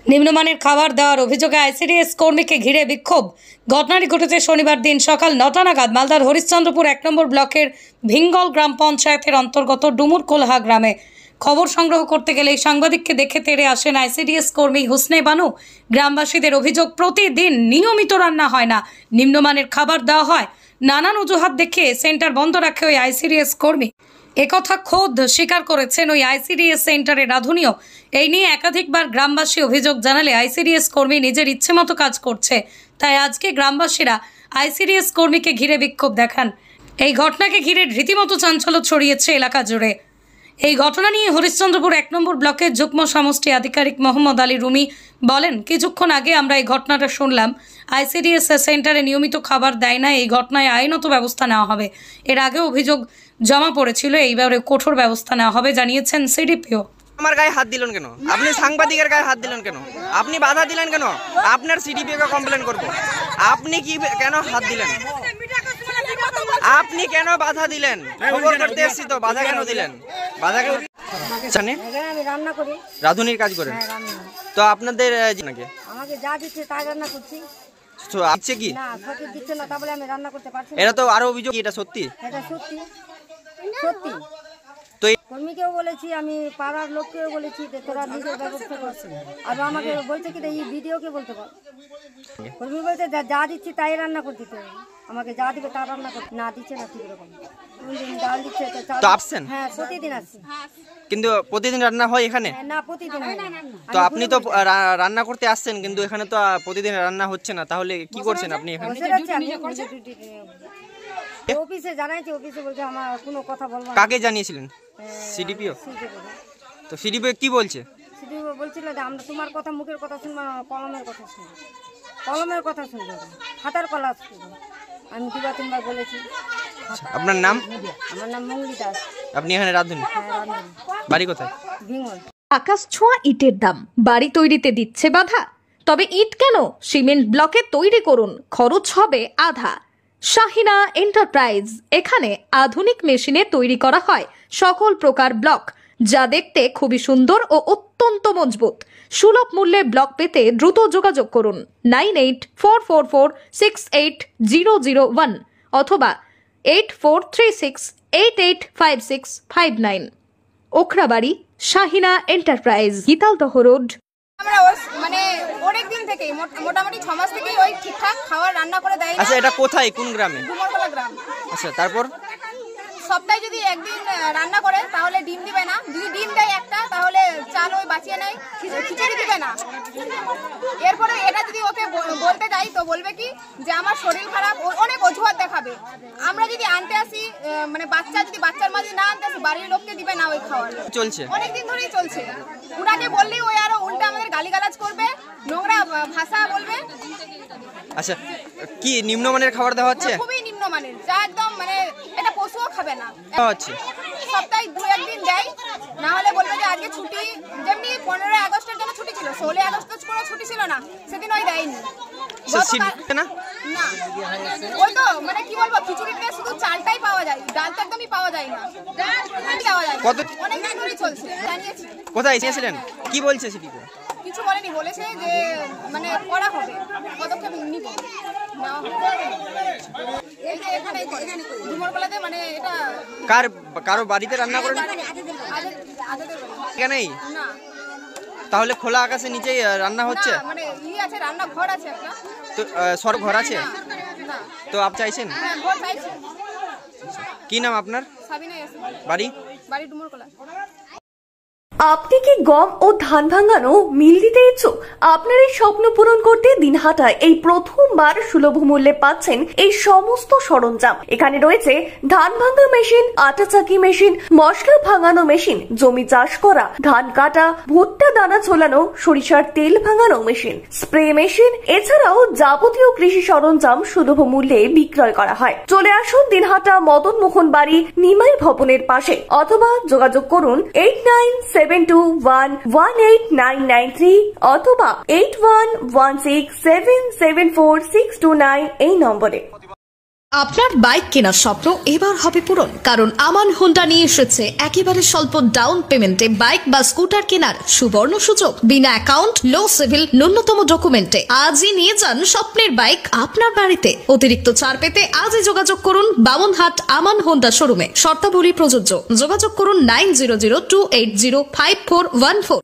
নিম্নমানের খাবার দেওয়ার অভিযোগে আইসিডিএস কর্মীকে ঘিরে বিক্ষোভ। ঘটনাটি ঘটেছে শনিবার দিন সকাল ৯টা নাগাদ মালদার হরিশ্চন্দ্রপুর ১ নম্বর ব্লকের ভিঙ্গল গ্রাম পঞ্চায়েতের অন্তর্গত ডুমুরকোলহা গ্রামে। খবর সংগ্রহ করতে গেলে সাংবাদিককে দেখে তেড়ে আসেন আইসিডিএস কর্মী হুসনে বানু। গ্রামবাসীদের অভিযোগ, প্রতিদিন নিয়মিত রান্না হয় না, নিম্নমানের খাবার দেওয়া হয়। নানান অজুহাত দেখিয়ে সেন্টার বন্ধ রাখে ওই আইসিডিএস কর্মী। একথা খোদ স্বীকার করেছেন ওই আইসিডিএস সেন্টারের রাঁধুনিও। এই নিয়ে একাধিকবার গ্রামবাসী অভিযোগ জানালে আইসিডিএস কর্মী নিজের ইচ্ছে মতো কাজ করছে, তাই আজকে গ্রামবাসীরা আইসিডিএস কর্মীকে ঘিরে বিক্ষোভ দেখান। এই ঘটনাকে ঘিরে রীতিমতো চাঞ্চল্য ছড়িয়েছে এলাকা জুড়ে। এই ঘটনা নিয়ে হরিশ্চন্দ্রপুর ১ নম্বর ব্লকের যুগ্ম সমষ্টি আধিকারিক মোহাম্মদ আলী রুমি বলেন, কিছুক্ষণ আগে আমরা এই ঘটনাটা শুনলাম। আইসিডিএস সেন্টারে নিয়মিত খাবার দেয় না, এই ঘটনায় আইনত ব্যবস্থা নেওয়া হবে। এর আগে অভিযোগ জমা পড়েছিল, এইবারে কঠোর ব্যবস্থা নেওয়া হবে জানিয়েছেন সিডিপিও। আমার গায়ে হাত দিলেন কেন? আপনি সাংবাদিকের গায়ে হাত দিলেন কেন? আপনি বাধা দিলেন কেন? আপনার সিডিপিওকে কমপ্লেন করব। আপনি কি কেন হাত দিলেন? আপনি কেন বাধা দিলেন? খবর করতে এসেছি তো, বাধা কেন দিলেন? বাধা কেন? জানেন আমি রান্না করি, রাঁধুনির কাজ করেন। তো আপনাদের নাকি আমাকে যা দিচ্ছে তাই রান্না করছি। তো আছে কি না সত্যি দিচ্ছে না, তাহলে আমি রান্না করতে পারছি না। এটা তো আরো অভিযোগ, এটা সত্যি? এটা সত্যি সত্যি। তো কর্মীকেও বলেছি, আমি পাড়ার লোককেও বলেছি যে তোরা নিজের ব্যবস্থা করছি। আর আমাকে বলছে কি এই ভিডিওকে বলতে পার। কর্মী বলছে যা দিচ্ছি তাই রান্না করতে হবে, আমাকে যা দিবে তা রান্না করতে। না দিচ্ছে না ঠিক রকম, ডাল দিচ্ছে। তো আসছেন? হ্যাঁ প্রতিদিন আসছি। কিন্তু প্রতিদিন রান্না হয় এখানে? না প্রতিদিন হয় না। তো আপনি তো রান্না করতে আসছেন, কিন্তু এখানে তো প্রতিদিন রান্না হচ্ছে না, তাহলে কি করছেন আপনি এখানে? অফিসে জানাইছি, অফিসে বলছে আমার কোনো কথা বলবো না। কাকে জানিয়েছিলেন? সিডিপিও। তো সিডিপিও কি বলছে? সিডিপিও বলছিল যে আমরা তোমার কথা, মুখের কথা শুনবো না, কলমের কথা শুনবো, কলমের কথা শুনবো, খাতার কলা শুনবো। আমি 2-3 বার বলেছি। আপনার নাম? আমার নাম মঙ্গলি দাস। আপনি এখানে রাঁধুনি? বাড়ি কোথায়? ভিঙ্গল। আকাশ ছোঁয়া ইটের দাম, বাড়ি তৈরিতে দিচ্ছে বাধা। তবে ইট কেন, সিমেন্ট ব্লকে তৈরি করুন, খরচ হবে আধা। শাহিনা এন্টারপ্রাইজ, এখানে আধুনিক মেশিনে তৈরি করা হয় সকল প্রকার ব্লক, যা দেখতে খুবই সুন্দর ও অত্যন্ত মজবুত। সুলভ মূল্যে ব্লক পেতে দ্রুত যোগাযোগ করুন 9844468001 অথবা 8436885659। Okhrabari, Shahina enterprise, Gitaldaha road. আমরা মানে অনেকদিন থেকে মোটামুটি 6 মাস থেকেই ওই ঠিকঠাক খাবার রান্না করে দেয়। আচ্ছা, এটা কোথায়, কোন গ্রামে? ডুমুরকোলা গ্রাম। আচ্ছা, তারপর সপ্তাহে যদি একদিন রান্না করে তাহলে ডিম দিবে না, যদি ডিম দেয় একটা তাহলে চাল ওই বাঁচিয়ে নেয়, খিচুড়ি দিবে না। এরপরে এটা যদি ওকে বলতে যাই তো বলবে কি যে আমার শরীর খারাপ, অনেক অজুহাত দেখাবে। আমরা যদি আনতে আসি, মানে বাচ্চার মাঝে না আনতে আসি, বাড়ির লোককে দিবে না ওই খাবার। চলছে অনেকদিন ধরেই চলছে। উনাকে বললেই ওই আরো উল্টা আমাদের গালিগালাজ করবে, নোংরা ভাষা বলবে। আচ্ছা, কি নিম্নমানের খাবার দেওয়া হচ্ছে? খুবই নিম্নমানের, যা একদম মানে এটা পশুও খাবে না। হচ্ছে সপ্তাহে 2-1 দিন দেয়, না হলে বলবে যে আজকে ছুটি। যেমনি 15 আগস্টের জন্য ছুটি ছিল, 16 আগস্ট কোনো ছুটি ছিল না, সেদিন ওই দেয়নি না। ওই তো মানে কি বলবো, খিচুড়িতে শুধু চালটাই পাওয়া যায়, ডাল তো একদমই পাওয়া যায় না। অনেকদিন ধরেই চলছে। জানিয়েছি। কোথায় এসেছিলেন? কি বলছে সিডিপিও? কিছু বলেনি, বলেছে যে মানে করা হবে, পদক্ষেপ নিব। এই যে এখানে ডুমুরকোলাতে মানে এটা কারো বাড়িতে রান্না করেন? কেনই না, তাহলে খোলা আকাশের নিচে রান্না হচ্ছে? মানে আছে, রান্না ঘর আছে একটা। তো সর ঘর আছে না। তো আপনি চাইছেন? হ্যাঁ, ঘর চাইছি। কি নাম আপনার? সাবিনা ইয়াসমিন। বাড়ি ডুমুরকোলা। আপনি কি গম ও ধান ভাঙানো মিল দিতে ইচ্ছুক? আপনার এই স্বপ্ন পূরণ করতে দিনহাটায় এই প্রথমবার সুলভ মূল্যে পাচ্ছেন এই সমস্ত সরঞ্জাম। এখানে রয়েছে ধান ভাঙা মেশিন, আটা চাকি মেশিন, মশলা ভাঙানো মেশিন, জমি চাষ করা, ধান কাটা, ভুট্টা দানা ছোলানো, সরিষার তেল ভাঙানো মেশিন, স্প্রে মেশিন, এছাড়াও যাবতীয় কৃষি সরঞ্জাম সুলভ মূল্যে বিক্রয় করা হয়। চলে আসুন দিনহাটা মদন মোহন বাড়ি নিমাই ভবনের পাশে, অথবা যোগাযোগ করুন 8972118993 অথবা 8116774629 এই নম্বরে। আপনার বাইক কেনার স্বপ্ন এবার হবে পূরণ, কারণ আমান হোন্ডা নিয়ে এসেছে একেবারে স্বল্প ডাউন পেমেন্টে বাইক বা স্কুটার কেনার সুবর্ণ সুযোগ। বিনা অ্যাকাউন্ট, লো সিভিল, ন্যূনতম ডকুমেন্টে আজই নিয়ে যান স্বপ্নের বাইক আপনার বাড়িতে। অতিরিক্ত ছাড় পেতে আজই যোগাযোগ করুন বামনহাট আমান হোন্ডা শোরুমে। শর্তাবলী প্রযোজ্য। যোগাযোগ করুন 9002805414।